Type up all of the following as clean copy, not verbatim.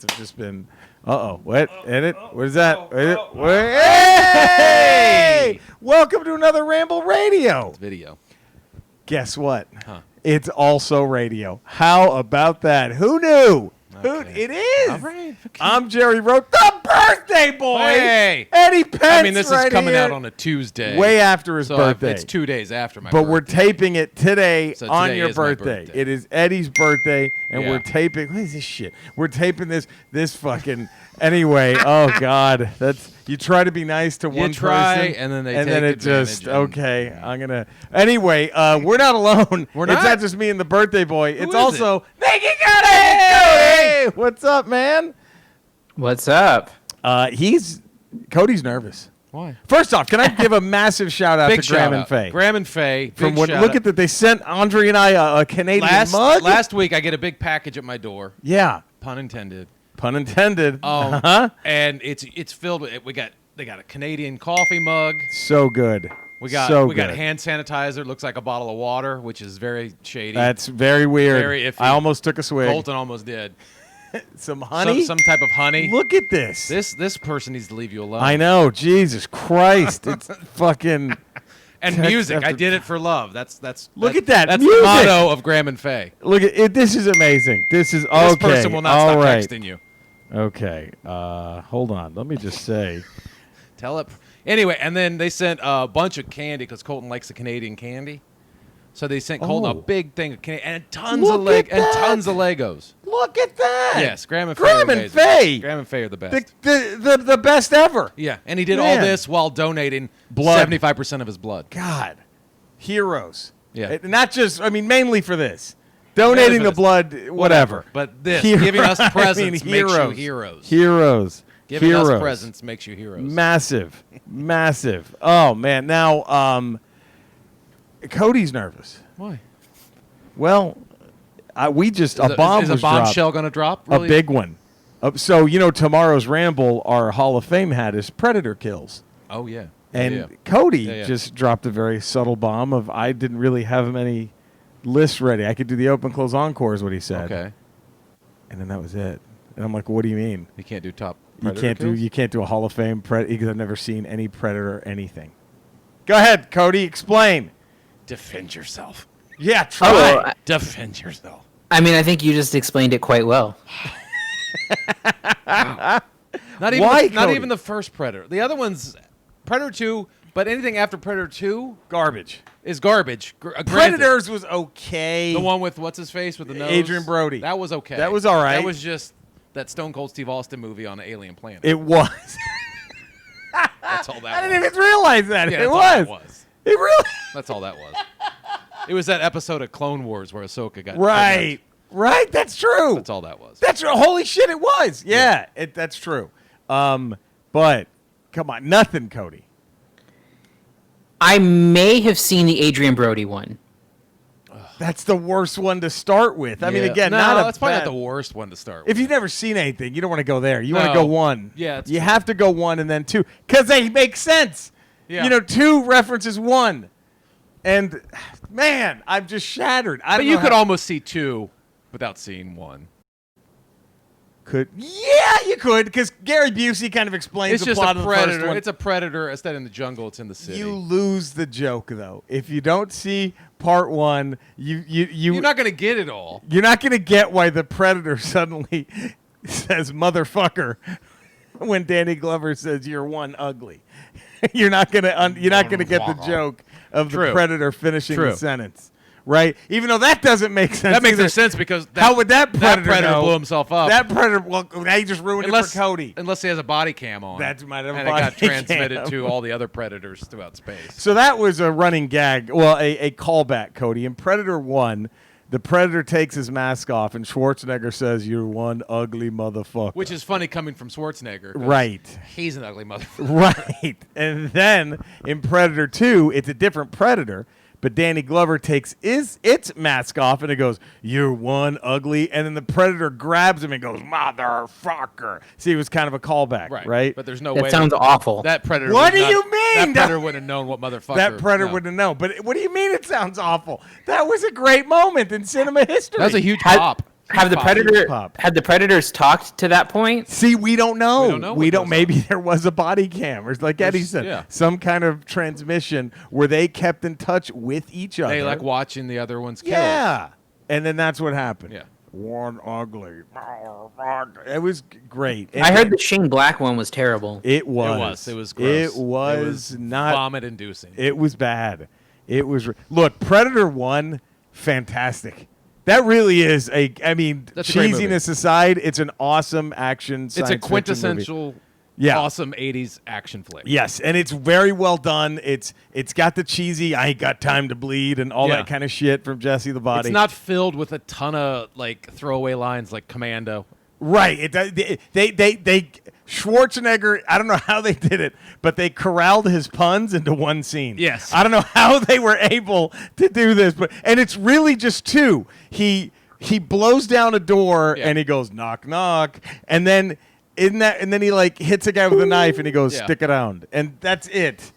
It's just been. What? Edit? What is that? Hey! Welcome to another Ramble Radio. It's video. Guess what? Huh. It's also radio. How about that? Who knew? Okay. It is. All right. Okay. I'm Jerry Rote, the birthday boy. Hey! Eddie Pence. I mean, this right is coming here. out on a Tuesday. Way after his birthday. It's 2 days after my But birthday. we're taping it today So on today your is my birthday. birthday. It is Eddie's birthday, and Yeah. we're taping. What is this shit? We're taping this fucking. Anyway, oh God, that's you try to be nice to one try, person, and then they and take then it advantage just and- okay. I'm gonna. Anyway, we're not alone. We're It's not? not just me and the birthday boy. It's is also Naked Cody. What's up, man? What's up? Cody's nervous. Why? First off, can I give a massive shout out Big to Graham shout and out. Faye? Graham and Faye. From big when, shout look out. at that, they sent Andre and I a Canadian mug. Last week, I get a big package at my door. Yeah, Pun intended. pun intended. And it's filled with. They got a Canadian coffee mug. So good. We got good. hand sanitizer. Looks like a bottle of water, which is very shady. That's very weird. Very iffy. I almost took a swig. Colton almost did. Some honey. Some type of honey. Look at this. This person needs to leave you alone. I know. Jesus Christ. It's fucking. And Text music. after- I did it for love. That's Look at that, That's music. the motto of Graham and Faye. Look at it. This is amazing. This is okay. This person will not All stop right. texting you. Okay. Hold on. Let me just say. Tell it. Anyway, and then they sent a bunch of candy because Colton likes the Canadian candy. So they sent Colton a big thing of candy and tons Look of at that. tons of Legos. Look at that. Yes, Graham and Faye. Graham are and amazing. Faye. Graham and Faye are the best. The best ever. Yeah, and he did Man. all this while donating Blood. 75% of his blood. God. Heroes. Yeah. Not just, mainly for this. Donating the blood, whatever. But this, Heroes. giving us presents makes you heroes. heroes. Heroes. Giving Heroes. us presents makes you heroes. Massive. Massive. Oh, man. Now, Cody's nervous. Why? Well, a bomb Is was a dropped. bombshell going to drop? Really? A big one. So, tomorrow's Ramble, our Hall of Fame hat is Predator kills. Oh, yeah. And yeah. Cody Yeah. just dropped a very subtle bomb of I didn't really have many lists ready. I could do the open, close, encore is what he said. Okay. And then that was it. And I'm like, what do you mean? You can't do top You Predator kills? can't do a Hall of Fame because I've never seen any Predator anything. Go ahead, Cody, explain. Defend yourself. Yeah, try. Oh, well, Defend yourself. I mean, I think you just explained it quite well. Not even Why, not Cody? even the first Predator. The other one's Predator 2, but anything after Predator 2 Garbage. is garbage. Granted. Predators was okay. The one with what's his face with the nose? Adrian Brody. That was okay. That was all right. That was just that Stone Cold Steve Austin movie on an alien planet. It was. That's all that I was. didn't even realize that. Yeah, it that's was. all that was. It really. That's all that was. It was that episode of Clone Wars where Ahsoka got Right. kidnapped. Right. That's true. That's all that was. That's holy shit. It was. Yeah. That's true. But come on, nothing, Cody. I may have seen the Adrian Brody one. That's the worst one to start with. I mean, Yeah. again, no, not a that's probably bad- not the worst one to start with. If you've never seen anything, you don't want to go there. You want to No. go one. Yeah, that's you true. have to go one and then two because they make sense. Yeah. Two references one, and man, I'm just shattered. I But don't you know could how- almost see two without seeing one. Yeah, you could because Gary Busey kind of explains It's the just plot a of the first predator. one. It's a predator. Instead in the jungle, it's in the city. You lose the joke though if you don't see part one. You're not going to get it all. You're not going to get why the Predator suddenly says motherfucker when Danny Glover says you're one ugly. You're not going to get the joke of the True. Predator finishing True. the sentence, right? Even though that doesn't make sense. That makes either. no sense because How would that Predator know? blew himself up? That Predator. Well, now you just ruined it for Cody. Unless he has a body cam on. That might have a and it body got transmitted cam. to all the other predators throughout space. So that was a running gag. Well, a callback, Cody. In Predator 1, the Predator takes his mask off, and Schwarzenegger says, "You're one ugly motherfucker." Which is funny coming from Schwarzenegger. 'cause Right. He's an ugly motherfucker. Right. And then in Predator 2, it's a different Predator, but Danny Glover takes its mask off and it goes, "You're one ugly," and then the Predator grabs him and goes, "Motherfucker." See, it was kind of a callback, right? But there's no That way. sounds awful. That predator. What would do not- you mean? That predator would have known what motherfucker. That Predator no. wouldn't know. But what do you mean it sounds awful? That was a great moment in cinema history. That was a huge Has- pop. Have the predators talked to that point? See, we don't know. We don't know what goes on. Maybe there was a body cam, or like Eddie said, yeah. some kind of transmission where they kept in touch with each other. They like watching the other ones kill. Yeah, and then that's what happened. Yeah. One ugly. It was great. I heard the Shane Black one was terrible. It was. It was gross. It was not vomit-inducing. It was bad. It was. Look, Predator 1, fantastic. That really is I mean, That's a great cheesiness aside, it's an awesome action. It's a quintessential, awesome '80s action flick. Yes, and it's very well done. It's got the cheesy "I ain't got time to bleed" and all that kind of shit from Jesse the Body. It's not filled with a ton of like throwaway lines like Commando. Right. They Schwarzenegger, I don't know how they did it, but they corralled his puns into one scene. Yes. I don't know how they were able to do this, and it's really just two. He blows down a door and he goes knock knock, and then he like hits a guy with a knife and he goes stick around, and that's it.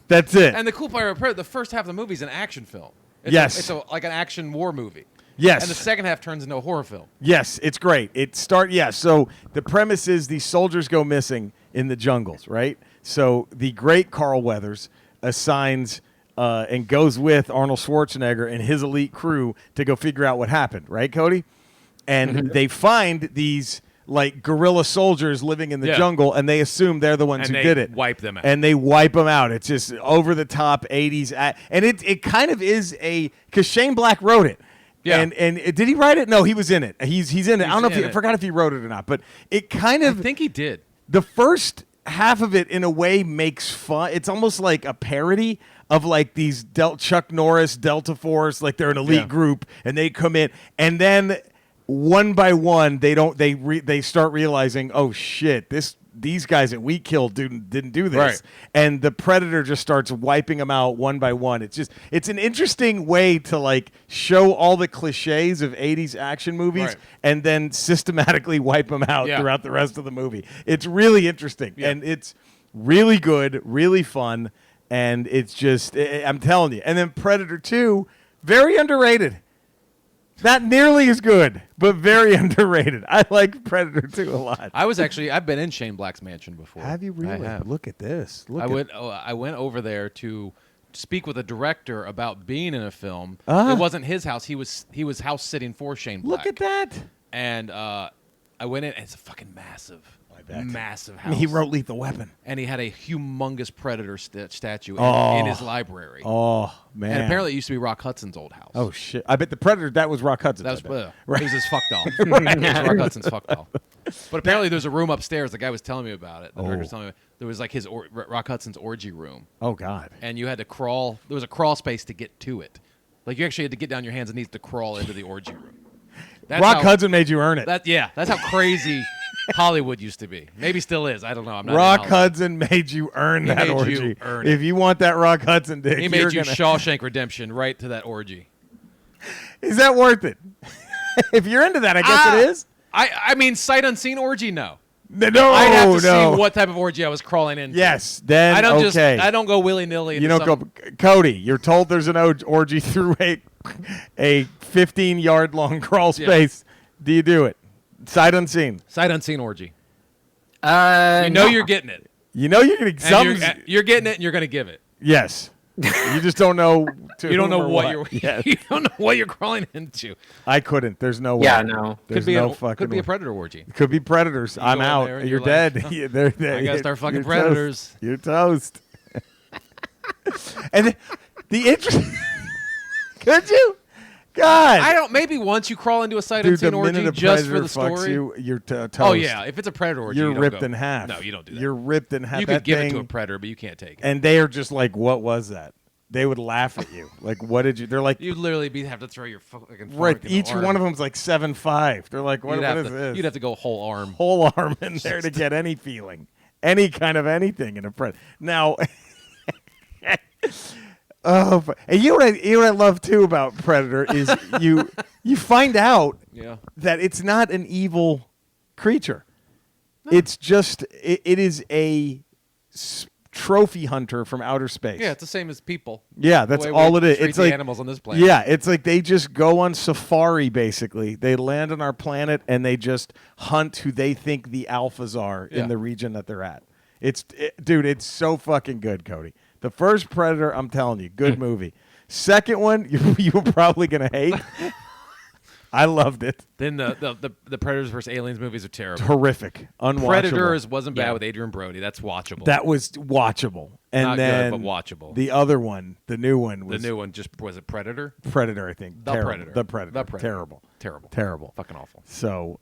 That's it. And the cool part about the first half of the movie is an action film. It's like an action war movie. Yes. And the second half turns into a horror film. Yes, it's great. So the premise is these soldiers go missing in the jungles, right? So the great Carl Weathers assigns and goes with Arnold Schwarzenegger and his elite crew to go figure out what happened, right, Cody? And they find these like guerrilla soldiers living in the jungle, and they assume they're the ones who did it. Wipe them out. And they wipe them out. It's just over the top 80s. And it kind of is because Shane Black wrote it. Yeah. And did he write it? No, he was in it. He's in it. I don't know I forgot if he wrote it or not, but it kind of. I think he did. The first half of it, in a way, makes fun. It's almost like a parody of like these Chuck Norris, Delta Force, like they're an elite group, and they come in, and then one by one, they start realizing, oh shit, these guys that we killed didn't do this. Right. And the Predator just starts wiping them out one by one. It's an interesting way to like show all the cliches of 80s action movies and then systematically wipe them out throughout the rest of the movie. It's really interesting. Yeah. And it's really good, really fun, and it's just, I'm telling you. And then Predator 2, very underrated. Not nearly as good, but very underrated. I like Predator 2 a lot. I've been in Shane Black's mansion before. Have you really? I have. Look at this. I went over there to speak with a director about being in a film. Uh-huh. It wasn't his house. He was house sitting for Shane Black. Look at that. And I went in, and it's a fucking massive house. He wrote Lethal Weapon. And he had a humongous Predator statue in his library. Oh, man. And apparently it used to be Rock Hudson's old house. Oh, shit. I bet the Predator, that was Rock Hudson. That was, right. It was his fuck doll. It was Rock Hudson's fuck doll. But apparently there's a room upstairs. The guy was telling me about it. The director's telling me there was like his Rock Hudson's orgy room. Oh, God. And you had to crawl. There was a crawl space to get to it. Like you actually had to get down your hands and knees to crawl into the orgy room. Rock Hudson made you earn it. That's how crazy Hollywood used to be. Maybe still is. I don't know. I'm not. Rock Hudson made you earn that orgy. If you want that Rock Hudson dick, he made you Shawshank Redemption right to that orgy. Is that worth it? If you're into that, I guess it is. I mean, sight unseen orgy. No. I'd have to see what type of orgy I was crawling into. Yes, then I don't go willy nilly. You don't go, Cody. You're told there's an orgy through a 15-yard long crawl space. Do you do it? Sight unseen. Sight unseen orgy. You're getting it. You know you're getting something. You're getting it, and you're going to give it. Yes. You just don't know. You don't know what you're. Yes. You don't know what you're crawling into. I couldn't. There's no way. Yeah, no. There's Could be a predator orgy. Could be predators. I'm out. You're dead. Oh, they're I gotta start fucking predators. Toast. You're toast. And the interest. Could you? God. I don't. Maybe once you crawl into a sight unseen orgy just for the story. You're toast. Oh yeah, if it's a predator orgy, you're you ripped in half. No, you don't do that. You're ripped in half. You could give it to a predator, but you can't take it. And they are just like, "What was that?" They would laugh at you. Like, "What did you?" They're like, "You'd literally have to throw your fucking right." Each one of them's like 7'5". They're like, "What is this?" You'd have to go whole arm in there to get any feeling, any kind of anything in a predator. Now. Oh, and you know what I love too about Predator is you find out that it's not an evil creature. No. It's just it is a trophy hunter from outer space. Yeah, it's the same as people. Yeah, that's The way all we it is. treat It's the like animals on this planet. Yeah, it's like they just go on safari. Basically, they land on our planet and they just hunt who they think the alphas are in Yeah. the region that they're at. Dude, it's so fucking good, Cody. The first Predator, I'm telling you, good movie. Second one, you were probably gonna hate. I loved it. Then the Predators vs. Aliens movies are terrible. Horrific, unwatchable. Predators wasn't bad Yeah. with Adrian Brody. That's watchable. That was watchable, and Not then good, but watchable. The other one, the new one, was the new one was it Predator? Predator. I think The Terrible. Predator. The Predator. The Predator. Terrible. Terrible. Terrible. Fucking awful. So,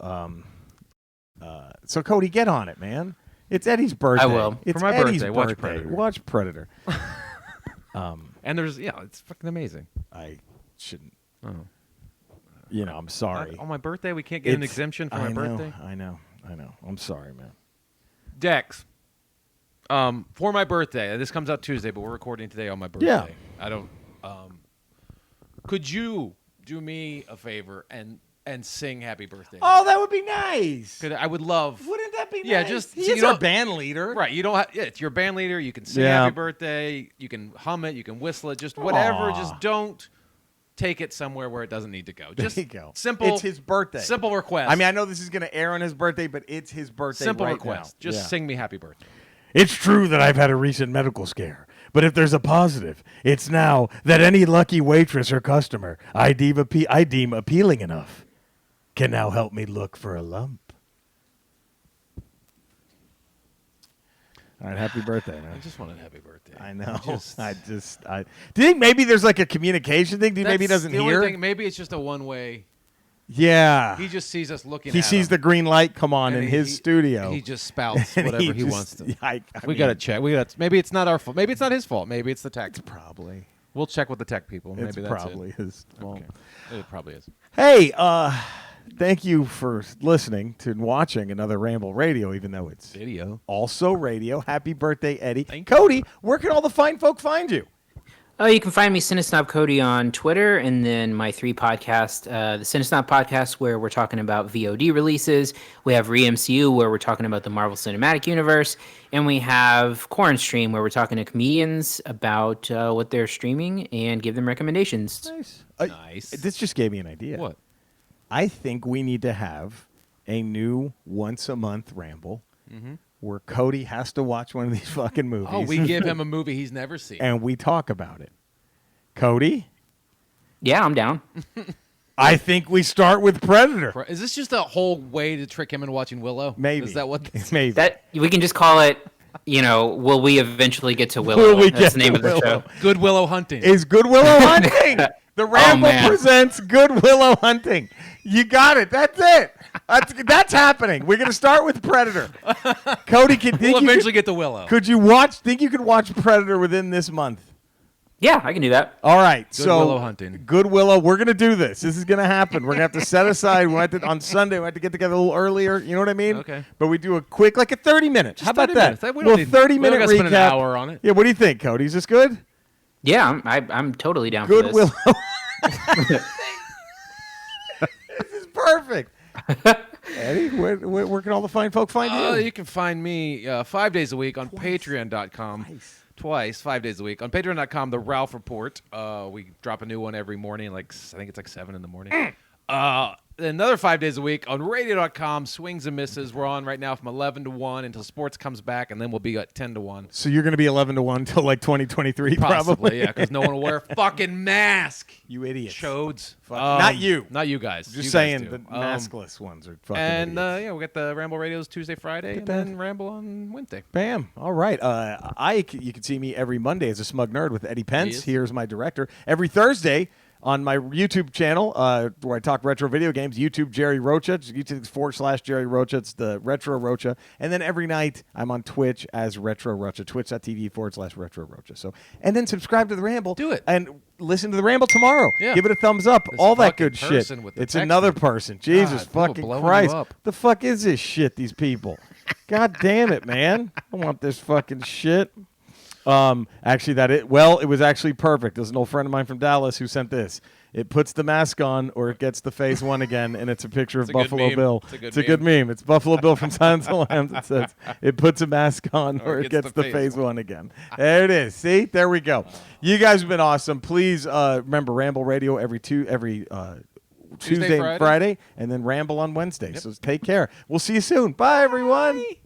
so Cody, get on it, man. It's Eddie's birthday. I will. It's For my Eddie's birthday, watch Predator. Watch Predator. And there's it's fucking amazing. I shouldn't. Oh. I'm sorry. On my birthday, we can't get an It's- exemption for I my know, birthday. I know. I'm sorry, man. Dex. For my birthday, this comes out Tuesday, but we're recording today on my birthday. Yeah. I don't. Could you do me a favor and sing Happy Birthday? Oh, that would be nice. I would love. Wouldn't that be nice? Yeah, just He's so you our don't- band leader. Right, you don't have. Yeah, it's your band leader. You can sing Yeah. Happy Birthday. You can hum it. You can whistle it. Just whatever. Aw. Just don't take it somewhere where it doesn't need to go. Just There you go. simple. It's his birthday. Simple request. I mean, I know this is going to air on his birthday, but it's his birthday. simple right request. now. Just Yeah. sing me Happy Birthday. It's true that I've had a recent medical scare, but if there's a positive, it's now that any lucky waitress or customer I deem appealing enough can now help me look for a lump. All right, happy birthday, I man. just wanted Happy Birthday. I know. Just- I do you think maybe there's like a communication thing? Do you maybe he That's doesn't the only hear? thing- maybe it's just a one-way. Yeah. He just sees us looking. He at sees him, the green light come on and in his studio. He just spouts and whatever he just- wants to. Yeah, I We mean, gotta check. Maybe it's not our fault. Maybe it's not his fault. Maybe it's the tech. probably. We'll check with the tech people. Maybe It's that's probably it. his fault. Okay. It probably is. Hey, thank you for listening to and watching another Ramble Radio, even though it's Video. also radio. Happy birthday, Eddie. Thank you. Cody, where can all the fine folk find you? Oh, you can find me Cinesnob Cody on Twitter, and then my 3 podcasts, the Cinesnob podcast, where we're talking about VOD releases. We have ReMCU, where we're talking about the Marvel Cinematic Universe, and we have Corn Stream, where we're talking to comedians about what they're streaming and give them recommendations. Nice. Nice. This just gave me an idea. What? I think we need to have a new once-a-month Ramble where Cody has to watch one of these fucking movies. Oh, we give him a movie he's never seen. and we talk about it. Cody, Yeah, I'm down. I think we start with Predator. Is this just a whole way to trick him into watching Willow? Maybe. Is that what? This Maybe. That we can just call it. Will we eventually get to Willow? Will we That's get the name to of the Willow? show. Good Willow hunting. Is Good Willow Hunting. The Ramble man. presents Good Willow Hunting. You got it. That's it. That's happening. We're going to start with Predator. Cody, we'll eventually get to Willow. think you could watch Predator within this month? Yeah, I can do that. All right. Good so Willow Hunting. Good Willow. We're going to do this. This is going to happen. We're going to have to set aside. On Sunday, we have to get together a little earlier. You know what I mean? Okay. But we do a quick, like a 30 minutes. How about 30 that? minutes. We don't Little need- 30-minute we don't gotta recap. spend an hour on it. Yeah. What do you think, Cody? Is this good? Yeah, I'm totally down for Good this. Willow. This is perfect. Eddie, where can all the fine folk find you? You can find me 5 days a week on Patreon.com. Twice, 5 days a week. On Patreon.com, The Ralph Report. We drop a new one every morning, I think it's 7 in the morning. Another 5 days a week on Radio.com, Swings and Misses. We're on right now from 11 to 1 until sports comes back, and then we'll be at 10 to 1. So you're going to be 11 to 1 till like 2023, Possibly, probably. yeah, because no one will wear a fucking mask. You idiots. Chodes. Not you. Not you guys. Just You guys saying do. the maskless ones are fucking And idiots. we got the Ramble Radios Tuesday, Friday, and that. then Ramble on Wednesday. Bam. All right. You can see me every Monday as a smug nerd with Eddie Pence. Yes. Here's my director. Every Thursday on my YouTube channel where I talk retro video games, YouTube Jerry Rocha, YouTube/Jerry Rocha. It's the Retro Rocha. And then every night I'm on Twitch as Retro Rocha, twitch.tv/Retro Rocha. So, and then subscribe to The Ramble. Do it. And listen to The Ramble tomorrow. Yeah. Give it a thumbs up. This All that fucking good shit. person with the It's text another me. person. Jesus people fucking blowing you Christ. up. The fuck is this shit, these people? God damn it, man. I don't want this fucking shit. Actually, it was actually perfect. There's an old friend of mine from Dallas who sent this. It puts the mask on, or it gets the phase one again, and it's a picture of a good Buffalo meme. Bill. It's a good meme. It's Buffalo Bill from Silence of the Lambs. It says it puts a mask on, or it gets the phase one again. There it is. See, there we go. You guys have been awesome. Please remember Ramble Radio every Tuesday and Friday, and then Ramble on Wednesday. So take care. We'll see you soon. Bye, everyone. Bye.